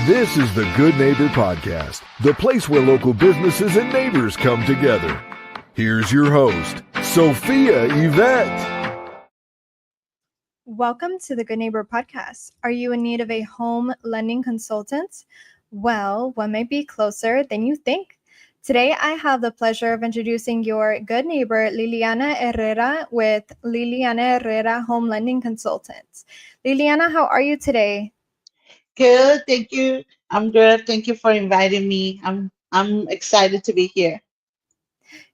This is the Good Neighbor Podcast, the place where local businesses and neighbors come together. Here's your host, Sophia Yvette. Welcome to the Good Neighbor Podcast. Are you in need of a home lending consultant? Well, one might be closer than you think. Today, I have the pleasure of introducing your good neighbor, Lilianna Herrera, with Lilianna Herrera Home Lending Consultants. Lilianna, how are you today? Good, thank you. I'm good. Thank you for inviting me. I'm excited to be here.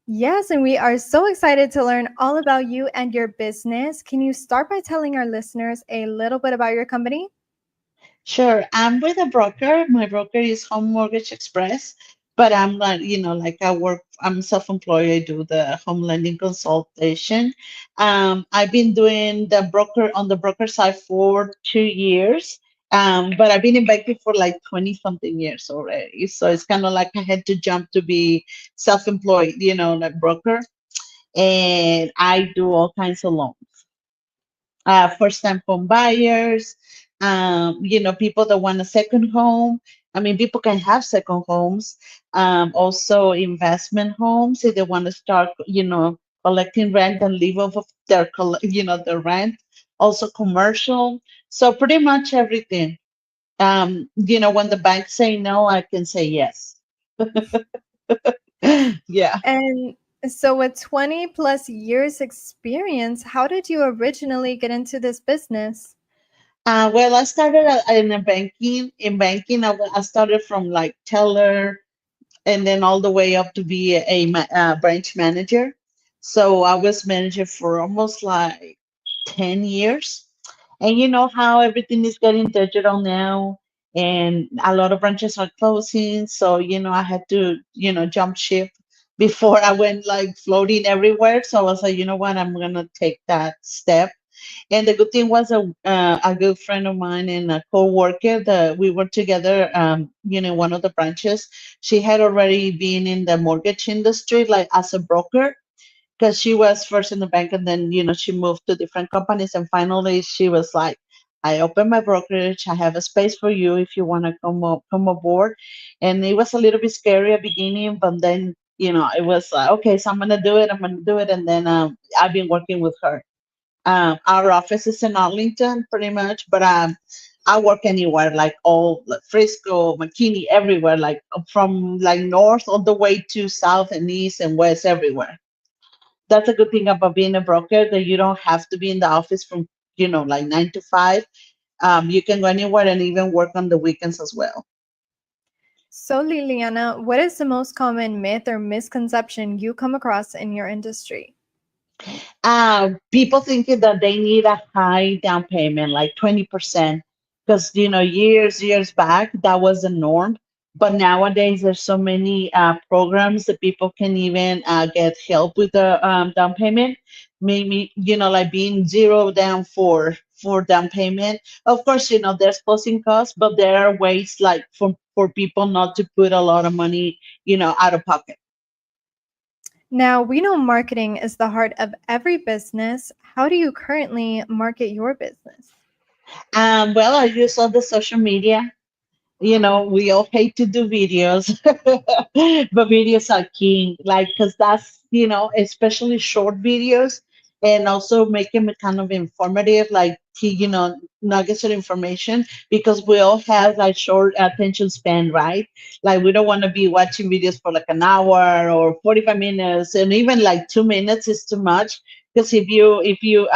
Yes, and we are so excited to learn all about you and your business. Can you start by telling our listeners a little bit about your company? Sure, I'm with a broker. My broker is Home Mortgage Express, but I'm not, like I'm self-employed. I do the home lending consultation. I've been doing the broker side for 2 years. But I've been in banking for like 20 something years already. So it's kind of like I had to jump to be self-employed, like broker. And I do all kinds of loans. First-time home buyers, people that want a second home. I mean, people can have second homes. Also, investment homes if they want to start, collecting rent and live off of their rent. Also, commercial. So pretty much everything. When the banks say no, I can say yes. Yeah. And so, with 20 plus years experience, how did you originally get into this business? Well, I started in a banking. In banking, I started from like teller and then all the way up to be a branch manager. So I was manager for almost like 10 years. And you know how everything is getting digital now, and a lot of branches are closing. So, I had to, jump ship before I went like floating everywhere. So I was like, you know what, I'm going to take that step. And the good thing was a good friend of mine and a co-worker that we were together, one of the branches. She had already been in the mortgage industry, like as a broker, because she was first in the bank and then, she moved to different companies. And finally, she was like, I opened my brokerage. I have a space for you if you want to come aboard. And it was a little bit scary at beginning, but then, it was like, okay, so I'm going to do it. I'm going to do it. And then I've been working with her. Our office is in Arlington, pretty much, but I work anywhere, like all like Frisco, McKinney, everywhere, like from like north all the way to south and east and west, everywhere. That's a good thing about being a broker that you don't have to be in the office from like 9 to 5. You can go anywhere and even work on the weekends as well. So, Liliana, what is the most common myth or misconception you come across in your industry? People thinking that they need a high down payment, like 20%, because years back that was the norm. But nowadays there's so many programs that people can even get help with the down payment. Maybe like being zero down for down payment. Of course, there's closing costs, but there are ways like for people not to put a lot of money, out of pocket. Now, we know marketing is the heart of every business. How do you currently market your business? Well, I use all the social media. We all hate to do videos, but videos are king, like, because that's, especially short videos, and also make them kind of informative, like, nuggets of information, because we all have like short attention span, right? Like, we don't want to be watching videos for like an hour or 45 minutes, and even like 2 minutes is too much. Because I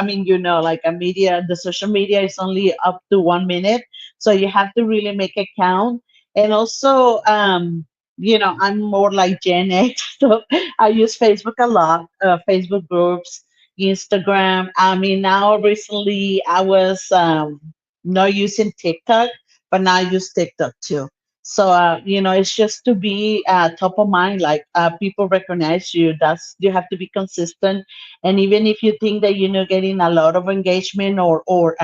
mean, like the social media is only up to 1 minute, so you have to really make it count. And also, I'm more like Gen X, so I use Facebook a lot, Facebook groups, Instagram. I mean, now recently I was not using TikTok, but now I use TikTok too. So, it's just to be top of mind, like people recognize you. You have to be consistent. And even if you think that, getting a lot of engagement or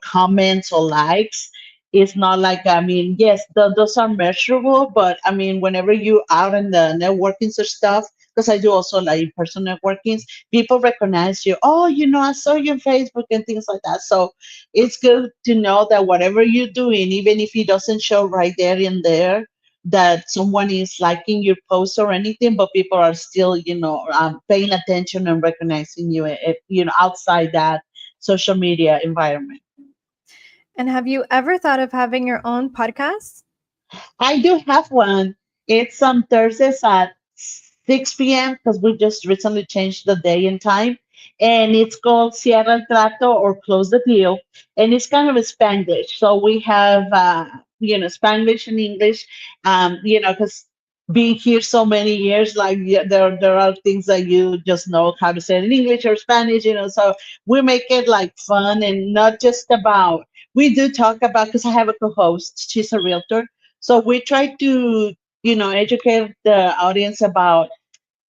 comments or likes, it's not like, I mean, yes, those are measurable, but I mean, whenever you out in the networking or stuff, because I do also like in-person networkings. People recognize you. Oh, I saw you on Facebook and things like that. So it's good to know that whatever you're doing, even if it doesn't show right there and there, that someone is liking your post or anything, but people are still, paying attention and recognizing you, outside that social media environment. And have you ever thought of having your own podcast? I do have one. It's on Thursdays at 6 p.m. because we just recently changed the day and time. And it's called Cierra el Trato or Close the Deal. And it's kind of a Spanglish. So we have, Spanglish and English, because being here so many years, like yeah, there are things that you just know how to say it in English or Spanish, so we make it like fun and not just about, we do talk about, because I have a co-host, she's a realtor, so we try to, educate the audience about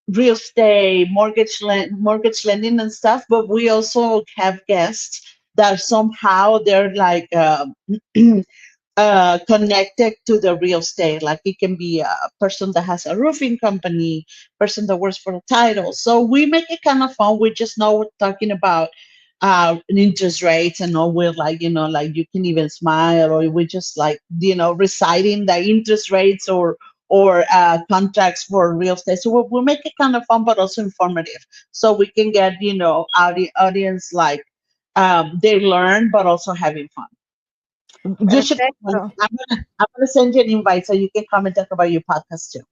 real estate, mortgage lending and stuff. But we also have guests that somehow they're like connected to the real estate. Like it can be a person that has a roofing company, person that works for a title. So we make it kind of fun. We just know we're talking about interest rates, and all. We're like, like you can even smile, or we just like, reciting the interest rates or contracts for real estate. So we make it kind of fun, but also informative. So we can get, audience like they learn, but also having fun. You should comment. Perfecto. I'm gonna send you an invite so you can come and talk about your podcast too.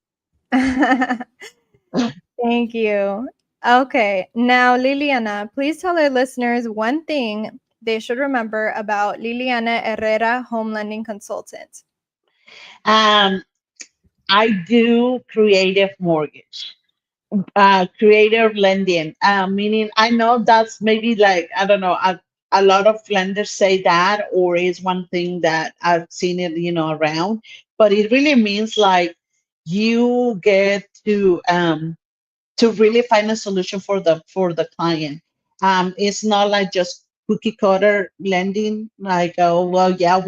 Thank you. Okay, now Liliana, please tell our listeners one thing they should remember about Liliana Herrera, home lending consultant. Um, I do creative mortgage, creative lending, meaning I know that's maybe like, I don't know, a lot of lenders say that, or is one thing that I've seen it, around, but it really means like you get to really find a solution for the client. It's not like just cookie cutter lending, like, oh well, yeah, I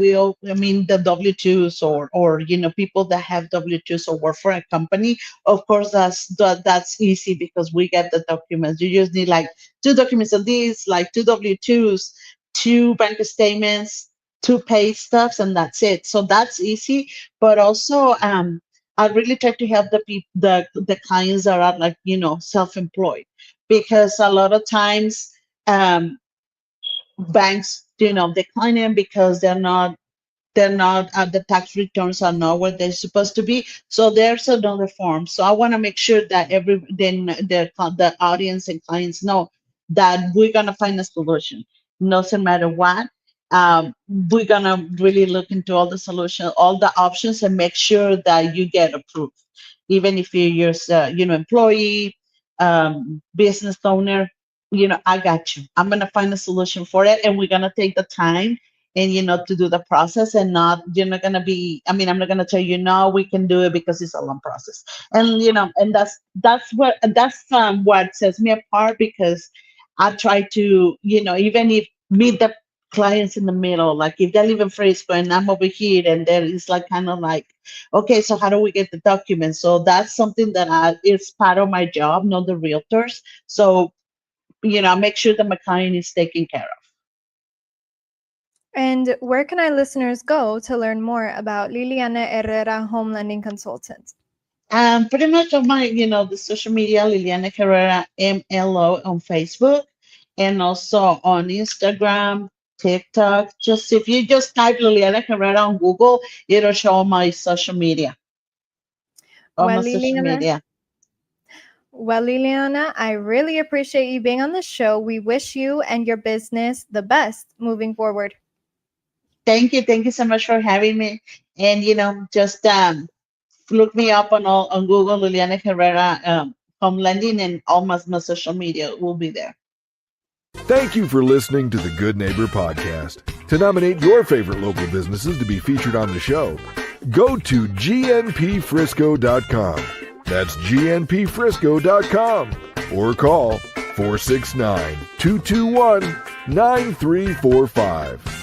mean the W-2s, or people that have W-2s or work for a company. Of course, that's easy because we get the documents. You just need like two documents of these, like two W-2s, two bank statements, two pay stubs, and that's it. So that's easy. But also, I really try to help the clients that are like, self-employed, because a lot of times um, banks, decline them because they're not the tax returns are not where they're supposed to be. So there's another form. So I want to make sure that the audience and clients know that we're gonna find a solution, doesn't matter what. We're gonna really look into all the solution, all the options, and make sure that you get approved, even if you're just employee, business owner. I got you. I'm gonna find a solution for it, and we're gonna take the time and to do the process, and not you're not going to be, I mean, I'm not going to tell you no, we can do it, because it's a long process. And and that's what sets me apart, because I try to, even if meet the clients in the middle, like if they live in Frisco and I'm over here, and there is like kind of like, okay, so how do we get the documents? So that's something that is part of my job, not the realtors. So make sure that my client is taken care of. And where can our listeners go to learn more about Liliana Herrera, home lending consultant? Pretty much on my, the social media, Liliana Herrera MLO on Facebook, and also on Instagram, TikTok. Just if you just type Liliana Herrera on Google, it'll show my social media. On Well, my social Liliana, media. well, Liliana, I really appreciate you being on the show. We wish you and your business the best moving forward. Thank you so much for having me. And just look me up on Google, Liliana Herrera home lending, and all my social media will be there. Thank you for listening to the Good Neighbor Podcast. To nominate your favorite local businesses to be featured on the show, go to gnpfrisco.com. That's gnpfrisco.com, or call 469-221-9345.